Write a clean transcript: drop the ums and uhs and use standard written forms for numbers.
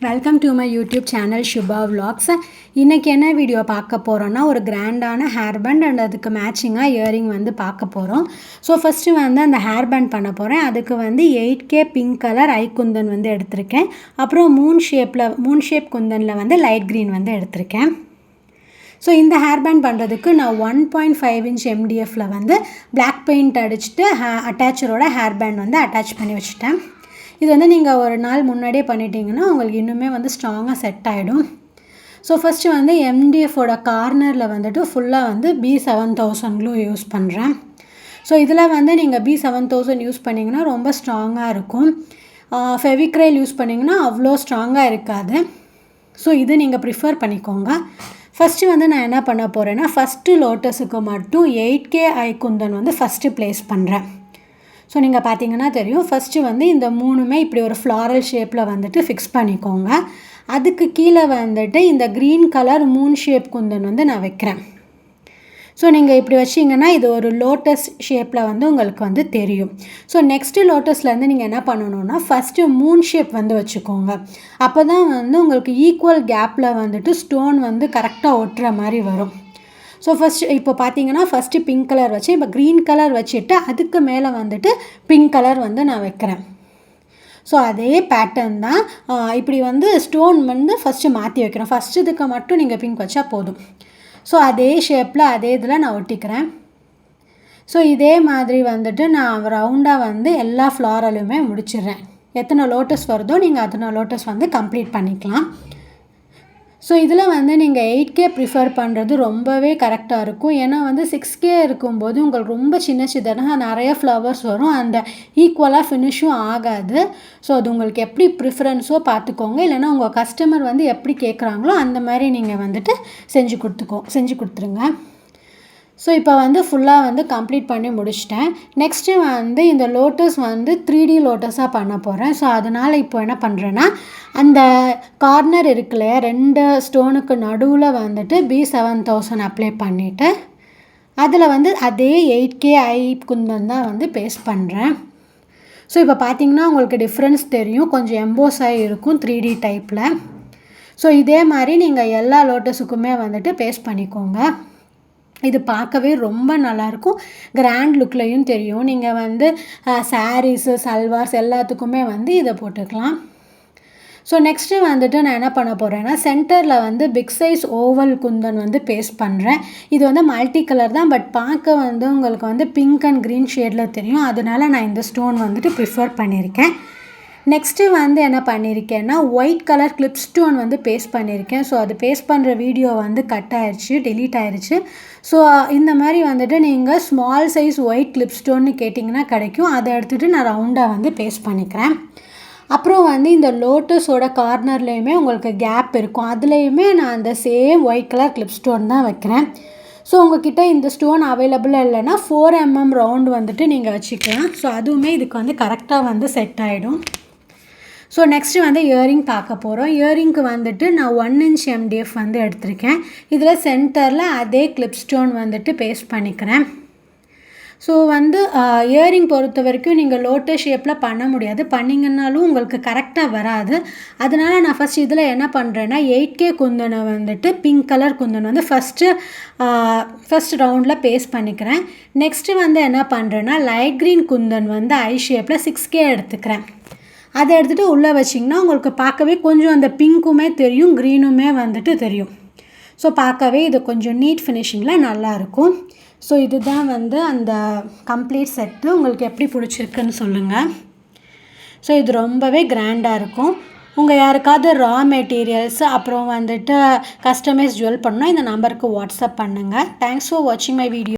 Welcome to my YouTube channel Shubha vlogs. இன்றைக்கி என்ன video பார்க்க போகிறோன்னா, ஒரு கிராண்டான ஹேர் பேண்ட் அண்ட் அதுக்கு மேட்சிங்காக இயரிங் வந்து பார்க்க போகிறோம். ஸோ ஃபஸ்ட்டு வந்து அந்த ஹேர் பேண்ட் பண்ண போகிறேன். அதுக்கு வந்து 8K பிங்க் கலர் ஐ குந்தன் வந்து எடுத்திருக்கேன். அப்புறம் மூன் ஷேப் குந்தனில் வந்து லைட் க்ரீன் வந்து எடுத்திருக்கேன். ஸோ இந்த ஹேர் பேண்ட் பண்ணுறதுக்கு நான் 1.5 இன்ச் MDFில் வந்து பிளாக் பெயிண்ட் அடிச்சுட்டு அட்டாச்சரோட ஹேர் பேண்ட் வந்து அட்டாச் பண்ணி வச்சுட்டேன். இது வந்து நீங்கள் ஒரு நாள் முன்னாடியே பண்ணிட்டீங்கன்னா உங்களுக்கு இன்னுமே வந்து ஸ்ட்ராங்காக செட் ஆகிடும். ஸோ ஃபஸ்ட்டு வந்து MDFோட கார்னரில் வந்துட்டு ஃபுல்லாக வந்து B7000 க்ளூ யூஸ் பண்ணுறேன். ஸோ இதில் வந்து நீங்கள் B7000 யூஸ் பண்ணிங்கன்னா ரொம்ப ஸ்ட்ராங்காக இருக்கும். ஃபெவிக்ரைல் யூஸ் பண்ணிங்கன்னா அவ்வளோ ஸ்ட்ராங்காக இருக்காது. ஸோ இது நீங்கள் ப்ரிஃபர் பண்ணிக்கோங்க. ஃபஸ்ட்டு வந்து நான் என்ன பண்ண போகிறேன்னா, ஃபஸ்ட்டு லோட்டஸுக்கு மட்டும் 8K ஐ குந்தன் வந்து ஃபஸ்ட்டு ப்ளேஸ் பண்ணுறேன். ஸோ நீங்கள் பார்த்தீங்கன்னா தெரியும், ஃபஸ்ட்டு வந்து இந்த மூணுமே இப்படி ஒரு ஃப்ளாரல் ஷேப்பில் வந்துட்டு ஃபிக்ஸ் பண்ணிக்கோங்க. அதுக்கு கீழே வந்துட்டு இந்த green colour Moon shape Kundan வந்து நான் வைக்கிறேன். ஸோ நீங்கள் இப்படி வச்சிங்கன்னா இது ஒரு லோட்டஸ் ஷேப்பில் வந்து உங்களுக்கு வந்து தெரியும். ஸோ நெக்ஸ்ட்டு லோட்டஸ்லேருந்து நீங்கள் என்ன பண்ணணுன்னா, ஃபஸ்ட்டு மூன் ஷேப் வந்து வச்சுக்கோங்க. அப்போ தான் வந்து உங்களுக்கு ஈக்குவல் கேப்பில் வந்துட்டு ஸ்டோன் வந்து கரெக்டாக ஒட்டுற மாதிரி வரும். ஸோ ஃபஸ்ட்டு இப்போ பார்த்தீங்கன்னா ஃபஸ்ட்டு பிங்க் கலர் வச்சு இப்போ க்ரீன் கலர் வச்சுட்டு அதுக்கு மேலே வந்துட்டு பிங்க் கலர் வந்து நான் வைக்கிறேன். ஸோ அதே பேட்டர்ன் தான். இப்படி வந்து ஸ்டோன் வந்து ஃபஸ்ட்டு மாற்றி வைக்கிறேன். ஃபஸ்ட்டு இதுக்கு மட்டும் நீங்கள் பிங்க் வச்சா போதும். ஸோ அதே ஷேப்பில் அதே இதில் நான் ஒட்டிக்கிறேன். ஸோ இதே மாதிரி வந்துட்டு நான் ரவுண்டாக வந்து எல்லா ஃப்ளாரலுமே முடிச்சிடுறேன். எத்தனை லோட்டஸ் வருதோ நீங்கள் அத்தனை லோட்டஸ் வந்து கம்ப்ளீட் பண்ணிக்கலாம். ஸோ இதில் வந்து நீங்கள் 8K ப்ரிஃபர் பண்ணுறது ரொம்பவே கரெக்டாக இருக்கும். ஏன்னா வந்து 6K இருக்கும்போது உங்களுக்கு ரொம்ப சின்னதாக நிறைய ஃப்ளவர்ஸ் வரும். அந்த ஈக்குவலாக ஃபினிஷும் ஆகாது. ஸோ அது உங்களுக்கு எப்படி ப்ரிஃபரன்ஸோ பார்த்துக்கோங்க. இல்லைனா உங்கள் கஸ்டமர் வந்து எப்படி கேட்குறாங்களோ அந்த மாதிரி நீங்கள் வந்துட்டு செஞ்சு கொடுத்துருங்க. ஸோ இப்போ வந்து ஃபுல்லாக வந்து கம்ப்ளீட் பண்ணி முடிச்சிட்டேன். நெக்ஸ்ட்டு வந்து இந்த லோட்டஸ் வந்து 3D லோட்டஸாக பண்ண போகிறேன். ஸோ அதனால் இப்போ என்ன பண்ணுறேன்னா, அந்த கார்னர் இருக்கு இல்லையா, 2 ஸ்டோனுக்கு நடுவில் வந்துட்டு B7000 அப்ளை பண்ணிவிட்டு அதில் வந்து அதே 8K ஐ குந்தன் தான் வந்து பேஸ்ட் பண்ணுறேன். ஸோ இப்போ பார்த்தீங்கன்னா உங்களுக்கு டிஃப்ரென்ஸ் தெரியும். கொஞ்சம் எம்போஸ் ஆகி இருக்கும் 3D டைப்பில். ஸோ இதே மாதிரி நீங்கள் எல்லா லோட்டஸுக்குமே வந்துட்டு பேஸ்ட் பண்ணிக்கோங்க. இது பார்க்கவே ரொம்ப நல்லாயிருக்கும். கிராண்ட் லுக்லையும் தெரியும். நீங்கள் வந்து சாரீஸு, சல்வார்ஸ் எல்லாத்துக்குமே வந்து இதை போட்டுக்கலாம். ஸோ நெக்ஸ்ட்டு வந்துட்டு நான் என்ன பண்ண போகிறேன்னா, சென்டரில் வந்து பிக் சைஸ் ஓவல் குந்தன் வந்து பேஸ்ட் பண்ணுறேன். இது வந்து மல்டி கலர் தான், பட் பார்க்க வந்து உங்களுக்கு வந்து பிங்க் அண்ட் க்ரீன் ஷேடில் தெரியும். அதனால நான் இந்த ஸ்டோன் வந்துட்டு ப்ரிஃபர் பண்ணியிருக்கேன். நெக்ஸ்ட்டு வந்து என்ன பண்ணியிருக்கேன்னா, ஒயிட் கலர் கிளிப் ஸ்டோன் வந்து பேஸ்ட் பண்ணியிருக்கேன். ஸோ அது பேஸ்ட் பண்ணுற வீடியோ வந்து கட் ஆயிடுச்சு, டெலீட் ஆயிடுச்சு. ஸோ இந்த மாதிரி வந்துட்டு நீங்கள் ஸ்மால் சைஸ் ஒயிட் கிளிப் ஸ்டோன்னு கேட்டிங்கன்னா கிடைக்கும். அதை எடுத்துகிட்டு நான் ரவுண்டாக வந்து பேஸ்ட் பண்ணிக்கிறேன். அப்புறம் வந்து இந்த லோட்டஸோட கார்னர்லேயுமே உங்களுக்கு கேப் இருக்கும். அதுலேயுமே நான் அந்த same white colour clip stone தான் வைக்கிறேன். ஸோ உங்கள்கிட்ட இந்த ஸ்டோன் அவைலபிளாக இல்லைன்னா 4 mm ரவுண்டு வந்துட்டு நீங்கள் வச்சுக்கலாம். ஸோ அதுவுமே இதுக்கு வந்து கரெக்டாக வந்து செட் ஆகிடும். ஸோ நெக்ஸ்ட்டு வந்து இயரிங் பார்க்க போகிறோம். இயரிங்க்கு வந்துட்டு நான் 1 inch MDF வந்து எடுத்திருக்கேன். இதில் சென்டரில் அதே கிளிப் ஸ்டோன் வந்துட்டு பேஸ்ட் பண்ணிக்கிறேன். ஸோ வந்து இயரிங் பொறுத்த வரைக்கும் நீங்கள் லோட்டஸ் ஷேப்பில் பண்ண முடியாது. பண்ணிங்கன்னாலும் உங்களுக்கு கரெக்டாக வராது. அதனால நான் ஃபஸ்ட் இதில் என்ன பண்ணுறேன்னா, 8K குந்தனை வந்துட்டு பிங்க் கலர் குந்தன் வந்து ஃபஸ்ட்டு ரவுண்டில் பேஸ்ட் பண்ணிக்கிறேன். நெக்ஸ்ட்டு வந்து என்ன பண்ணுறேன்னா, லைட் க்ரீன் குந்தன் வந்து ஐ ஷேப்பில் 6K எடுத்துக்கிறேன். அதை எடுத்துகிட்டு உள்ளே வச்சிங்கன்னா உங்களுக்கு பார்க்கவே கொஞ்சம் அந்த பிங்க்குமே தெரியும், க்ரீனுமே வந்துட்டு தெரியும். ஸோ பார்க்கவே இது கொஞ்சம் நீட் ஃபினிஷிங்கில் நல்லாயிருக்கும். ஸோ இதுதான் வந்து அந்த கம்ப்ளீட் செட்டு. உங்களுக்கு எப்படி பிடிச்சிருக்குன்னு சொல்லுங்கள். ஸோ இது ரொம்பவே கிராண்டாக இருக்கும். உங்கள் யாருக்காவது ரா மெட்டீரியல்ஸ் அப்புறம் வந்துட்டு கஸ்டமைஸ் ஜுவல் பண்ணால் இந்த நம்பருக்கு வாட்ஸ்அப் பண்ணுங்கள். தேங்க்ஸ் ஃபார் வாட்சிங் மை வீடியோ.